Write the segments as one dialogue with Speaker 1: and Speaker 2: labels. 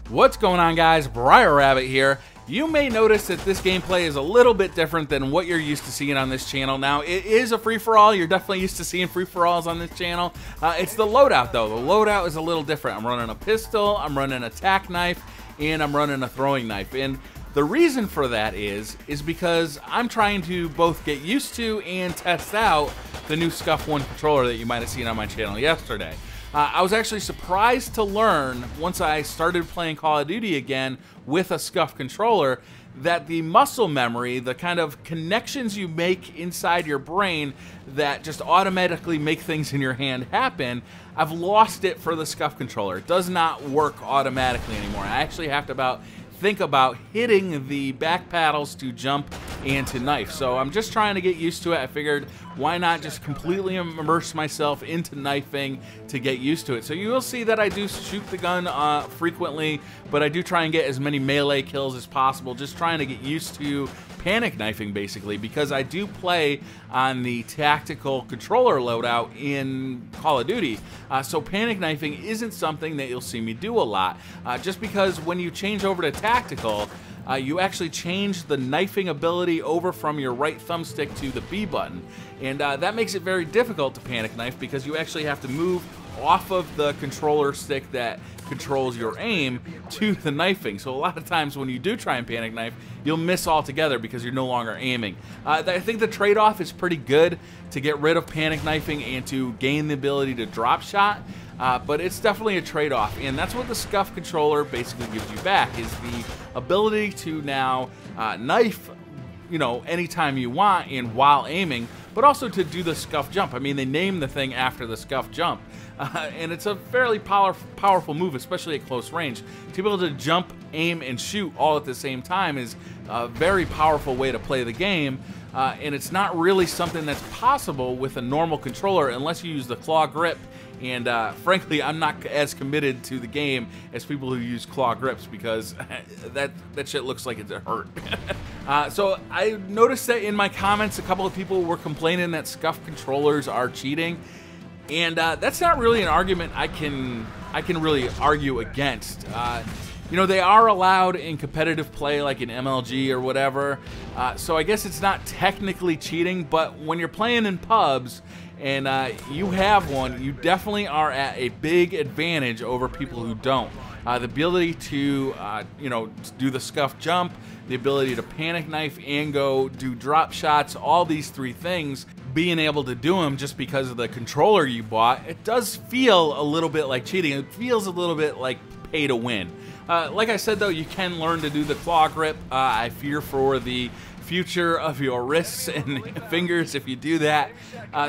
Speaker 1: What's going on, guys? BriarRabbit here. You may notice that this gameplay is a little bit different than what you're used to seeing on this channel. Now, it is a free-for-all. You're definitely used to seeing free-for-alls on this channel. It's the loadout, though. The loadout is a little different. I'm running a pistol, I'm running a tack knife, and I'm running a throwing knife. And the reason for that is because I'm trying to both get used to and test out the new Scuf 1 controller that you might have seen on my channel yesterday. I was actually surprised to learn, once I started playing Call of Duty again with a Scuf controller, that the muscle memory, the kind of connections you make inside your brain that just automatically make things in your hand happen, I've lost it for the Scuf controller. It does not work automatically anymore. I actually have to think about hitting the back paddles to jump and to knife. So I'm just trying to get used to it. I figured, why not just completely immerse myself into knifing to get used to it. So you will see that I do shoot the gun frequently, but I do try and get as many melee kills as possible, just trying to get used to panic knifing, basically, because I do play on the tactical controller loadout in Call of Duty. So panic knifing isn't something that you'll see me do a lot, just because when you change over to tactical, you actually change the knifing ability over from your right thumbstick to the B button. And that makes it very difficult to panic knife because you actually have to move off of the controller stick that controls your aim to the knifing. So a lot of times when you do try and panic knife, you'll miss altogether because you're no longer aiming. I think the trade-off is pretty good to get rid of panic knifing and to gain the ability to drop shot. But it's definitely a trade-off, and that's what the Scuf controller basically gives you back, is the ability to now knife, anytime you want and while aiming, but also to do the Scuf jump. I mean, they named the thing after the Scuf jump, and it's a fairly powerful move, especially at close range. To be able to jump, aim, and shoot all at the same time is a very powerful way to play the game. And it's not really something that's possible with a normal controller unless you use the claw grip. And frankly, I'm not as committed to the game as people who use claw grips because that shit looks like it hurt. So I noticed that in my comments, a couple of people were complaining that Scuf controllers are cheating, and that's not really an argument I can really argue against. They are allowed in competitive play like in MLG or whatever, so I guess it's not technically cheating, but when you're playing in pubs and you have one, you definitely are at a big advantage over people who don't. The ability to, do the Scuf jump, the ability to panic knife and go do drop shots, all these three things, being able to do them just because of the controller you bought, it does feel a little bit like cheating. It feels a little bit like pay to win. Like I said, though, you can learn to do the claw grip. I fear for the future of your wrists and fingers if you do that.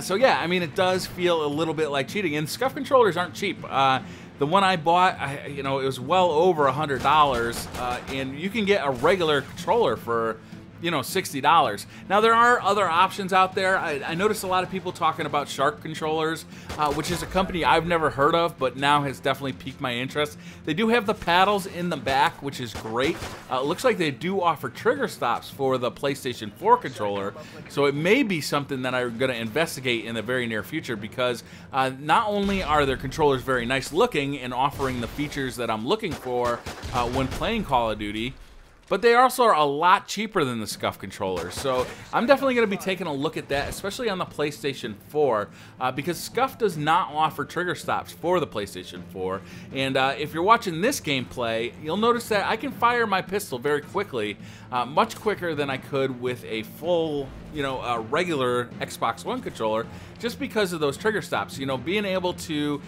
Speaker 1: So yeah, I mean, it does feel a little bit like cheating. And Scuf controllers aren't cheap. The one I bought, it was well over $100, and you can get a regular controller for $60. Now, there are other options out there. I noticed a lot of people talking about Shark controllers, which is a company I've never heard of, but now has definitely piqued my interest. They do have the paddles in the back, which is great. It looks like they do offer trigger stops for the PlayStation 4 controller, so it may be something that I'm going to investigate in the very near future, because not only are their controllers very nice looking and offering the features that I'm looking for when playing Call of Duty, but they also are a lot cheaper than the Scuf controllers. So I'm definitely going to be taking a look at that, especially on the PlayStation 4, because Scuf does not offer trigger stops for the PlayStation 4. And if you're watching this gameplay, you'll notice that I can fire my pistol very quickly, much quicker than I could with a full, regular Xbox One controller, just because of those trigger stops. Being able to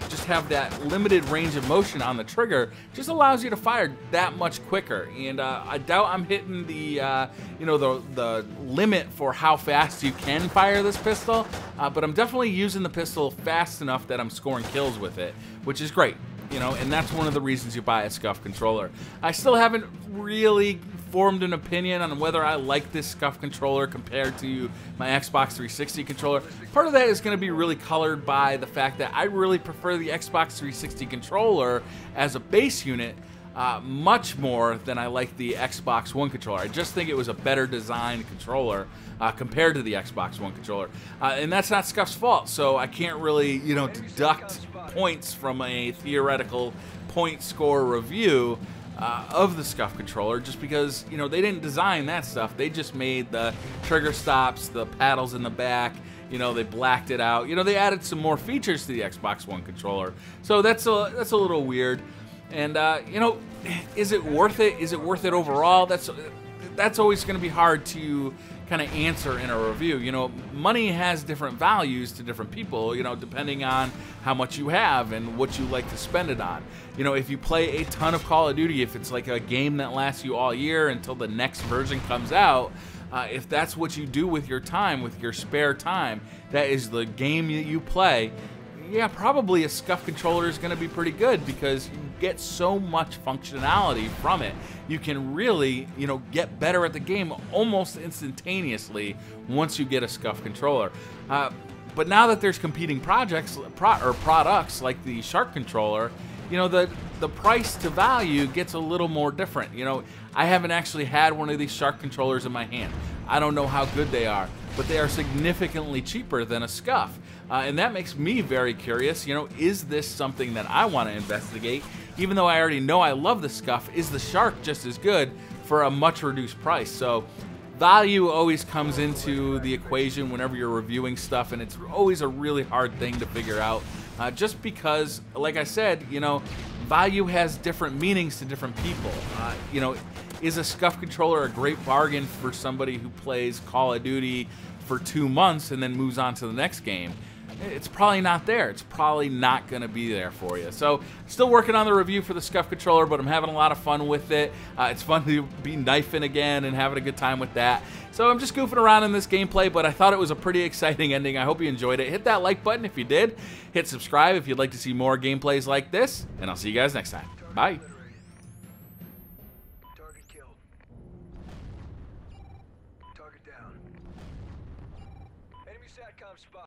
Speaker 1: just have that limited range of motion on the trigger just allows you to fire that much quicker. And I doubt I'm hitting the the limit for how fast you can fire this pistol, but I'm definitely using the pistol fast enough that I'm scoring kills with it, which is great. And that's one of the reasons you buy a Scuf controller. I still haven't really formed an opinion on whether I like this Scuf controller compared to my Xbox 360 controller. Part of that is going to be really colored by the fact that I really prefer the Xbox 360 controller as a base unit, much more than I like the Xbox One controller. I just think it was a better designed controller compared to the Xbox One controller. And that's not Scuf's fault, so I can't really, deduct points from a theoretical point score review of the Scuf controller, just because, they didn't design that stuff. They just made the trigger stops, the paddles in the back, they blacked it out. They added some more features to the Xbox One controller. So that's a little weird. And, is it worth it? Is it worth it overall? That's always going to be hard to kind of answer in a review. Money has different values to different people, depending on how much you have and what you like to spend it on. If you play a ton of Call of Duty, if it's like a game that lasts you all year until the next version comes out, if that's what you do with your time, with your spare time, that is the game that you play, yeah, probably a Scuf controller is going to be pretty good, because you get so much functionality from it. You can really, get better at the game almost instantaneously once you get a Scuf controller. But now that there's competing products like the Shark controller, the price to value gets a little more different. I haven't actually had one of these Shark controllers in my hand. I don't know how good they are, but they are significantly cheaper than a Scuf. And that makes me very curious, is this something that I want to investigate? Even though I already know I love the Scuf, is the Shark just as good for a much reduced price? So value always comes into the equation whenever you're reviewing stuff, and it's always a really hard thing to figure out. Just because, like I said, value has different meanings to different people. Is a Scuf controller a great bargain for somebody who plays Call of Duty for 2 months and then moves on to the next game? It's probably not there. It's probably not going to be there for you. So, still working on the review for the Scuf controller, but I'm having a lot of fun with it. It's fun to be knifing again and having a good time with that. So I'm just goofing around in this gameplay, but I thought it was a pretty exciting ending. I hope you enjoyed it. Hit that like button if you did. Hit subscribe if you'd like to see more gameplays like this, and I'll see you guys next time. Bye.